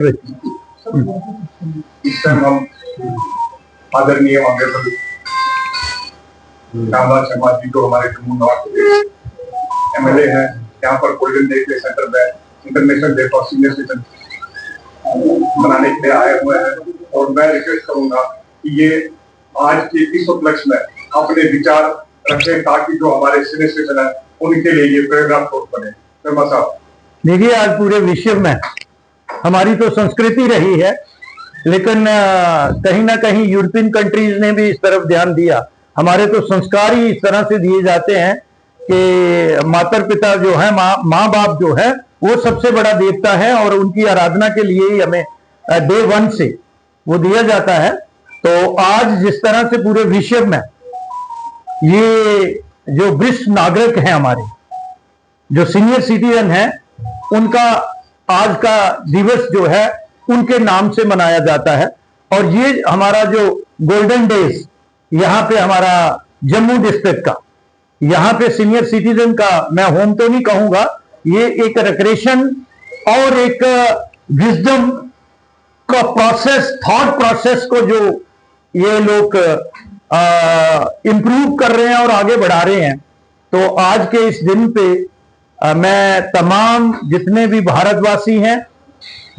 इस टाइम हम आदरणीय ऑनरेबल रामलाल शर्मा जी जो हमारे जम्मू नॉर्थ के एमएलए हैं, यहाँ पर गोल्डन डे के सेंटर में international day for senior citizen मनाने के लिए आए हुए हैं। और मैं रिक्वेस्ट करूंगा कि ये आज के इस उपलक्ष्य में अपने विचार रखें ताकि जो हमारे सीनियर सिटीजन है उनके लिए ये प्रेरणा स्रोत बने। शर्मा साहब, देखिए, आज पूरे विश्व में हमारी तो संस्कृति रही है, लेकिन कहीं ना कहीं यूरोपियन कंट्रीज ने भी इस तरफ ध्यान दिया। हमारे तो संस्कार ही इस तरह से दिए जाते हैं कि माता पिता जो है, माँ बाप जो है, वो सबसे बड़ा देवता है और उनकी आराधना के लिए ही हमें डे वन से वो दिया जाता है। तो आज जिस तरह से पूरे विश्व में ये जो वरिष्ठ नागरिक हैं, हमारे जो सीनियर सिटीजन हैं, उनका आज का दिवस जो है उनके नाम से मनाया जाता है। और ये हमारा जो गोल्डन डेज यहाँ पे हमारा जम्मू डिस्ट्रिक्ट का, यहाँ पे सीनियर सिटीजन का, मैं होम तो नहीं कहूंगा, ये एक रिक्रेशन और एक विजडम का प्रोसेस, थॉट प्रोसेस को जो ये लोग इंप्रूव कर रहे हैं और आगे बढ़ा रहे हैं। तो आज के इस दिन पे मैं तमाम जितने भी भारतवासी हैं,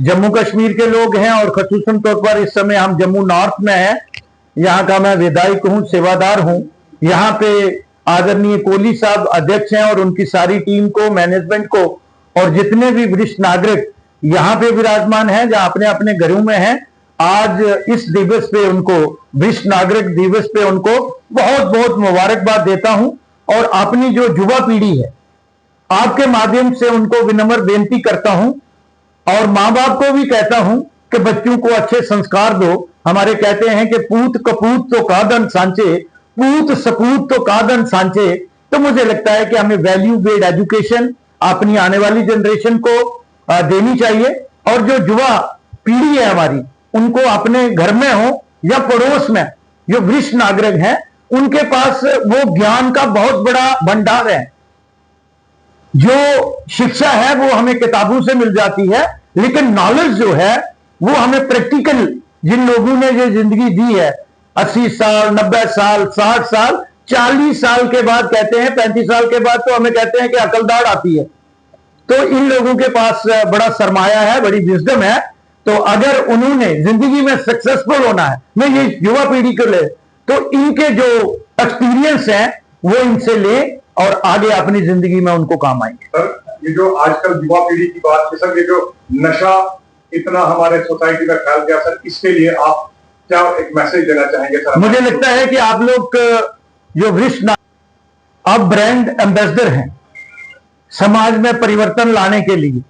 जम्मू कश्मीर के लोग हैं और खसूसन तौर पर इस समय हम जम्मू नॉर्थ में हैं, यहाँ का मैं विधायक हूँ, सेवादार हूँ। यहाँ पे आदरणीय कोहली साहब अध्यक्ष हैं और उनकी सारी टीम को, मैनेजमेंट को, और जितने भी वरिष्ठ नागरिक यहाँ पे विराजमान हैं, जहाँ अपने अपने घरों में हैं, आज इस दिवस पे उनको, वरिष्ठ नागरिक दिवस पे उनको बहुत बहुत मुबारकबाद देता हूँ। और अपनी जो युवा पीढ़ी है, आपके माध्यम से उनको विनम्र बेनती करता हूं और मां बाप को भी कहता हूं कि बच्चों को अच्छे संस्कार दो। हमारे कहते हैं कि पूत कपूत तो कादन सांचे, पूत सपूत तो कादन सांचे। तो मुझे लगता है कि हमें वैल्यू बेस्ड एजुकेशन अपनी आने वाली जनरेशन को देनी चाहिए। और जो युवा पीढ़ी है हमारी, उनको अपने घर में हो या पड़ोस में जो वरिष्ठ नागरिक हैं, उनके पास वो ज्ञान का बहुत बड़ा भंडार है। जो शिक्षा है वो हमें किताबों से मिल जाती है, लेकिन नॉलेज जो है वो हमें प्रैक्टिकल, जिन लोगों ने ये जिंदगी दी है, 80 साल, 90 साल, 60 साल, 40 साल के बाद कहते हैं, 35 साल के बाद तो हमें कहते हैं कि अकलदाड़ आती है। तो इन लोगों के पास बड़ा सरमाया है, बड़ी विजडम है। तो अगर उन्होंने जिंदगी में सक्सेसफुल होना है, मैं ये युवा पीढ़ी को ले, तो इनके जो एक्सपीरियंस है वो इनसे ले और आगे अपनी जिंदगी में उनको काम आएंगे। सर, ये जो आजकल युवा पीढ़ी की बात है सर, ये जो नशा इतना हमारे सोसाइटी में फैल गया सर, इसके लिए आप क्या एक मैसेज देना चाहेंगे सर? मुझे लगता है कि आप लोग जो वरिष्ठ अब ब्रांड एम्बेसडर हैं समाज में परिवर्तन लाने के लिए।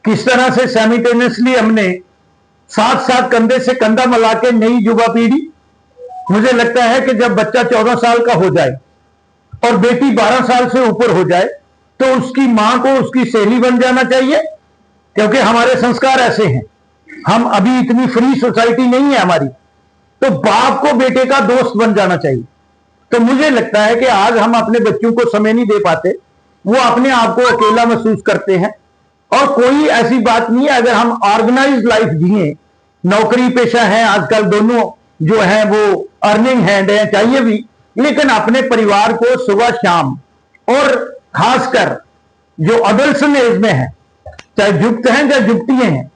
किस तरह से साइमल्टेनियसली हमने साथ साथ कंधे से कंधा मिला के नई युवा पीढ़ी, मुझे लगता है कि जब बच्चा 14 साल का हो जाए और बेटी 12 साल से ऊपर हो जाए तो उसकी मां को उसकी सहेली बन जाना चाहिए, क्योंकि हमारे संस्कार ऐसे हैं। हम अभी इतनी फ्री सोसाइटी नहीं है हमारी, तो बाप को बेटे का दोस्त बन जाना चाहिए। तो मुझे लगता है कि आज हम अपने बच्चों को समय नहीं दे पाते, वो अपने आप को अकेला महसूस करते हैं। और कोई ऐसी बात नहीं है, अगर हम ऑर्गेनाइज लाइफ जिए, नौकरी पेशा है आजकल, दोनों जो है वो अर्निंग हैंड है, चाहिए भी, लेकिन अपने परिवार को सुबह शाम, और खासकर जो अडल्सन एज में है, चाहे युक्त हैं चाहे युवती हैं,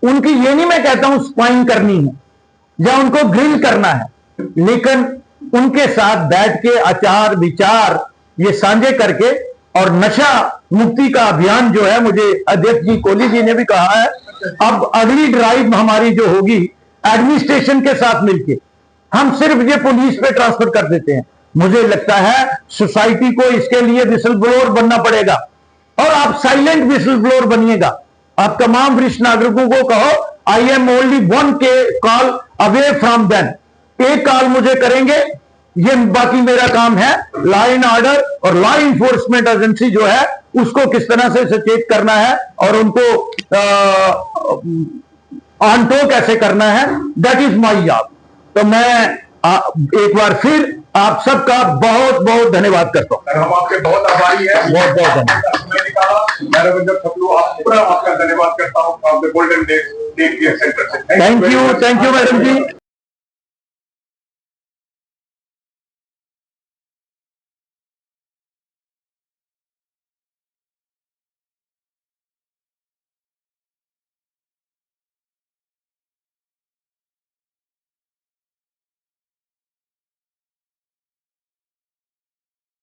उनकी ये नहीं मैं कहता हूं स्पाइंग करनी है या उनको ग्रिल करना है, लेकिन उनके साथ बैठ के आचार विचार ये साझे करके, और नशा मुक्ति का अभियान जो है, मुझे अध्यक्ष जी कोहली जी ने भी कहा है, अब अगली ड्राइव हमारी जो होगी एडमिनिस्ट्रेशन के साथ मिलके, हम सिर्फ ये पुलिस पे ट्रांसफर कर देते हैं। मुझे लगता है सोसाइटी को इसके लिए विसल ब्लोअर बनना पड़ेगा, और आप साइलेंट विसल ब्लोअर बनिएगा। आप तमाम वरिष्ठ नागरिकों को कहो, आई एम ओनली वन के कॉल अवे फ्रॉम देम, एक कॉल मुझे करेंगे, ये बाकी मेरा काम है। लॉ एंड ऑर्डर और लॉ इन्फोर्समेंट एजेंसी जो है उसको किस तरह से सचेत करना है और उनको ऑन टो कैसे करना है, दैट इज माई जॉब। तो मैं एक बार फिर आप सबका बहुत बहुत धन्यवाद करता हूँ। हम आपके बहुत आभारी हैं। बहुत बहुत धन्यवाद। मैं रविंद्र खपलू आपका धन्यवाद करता हूँ। Golden day day care centre से। Thank you madam ji.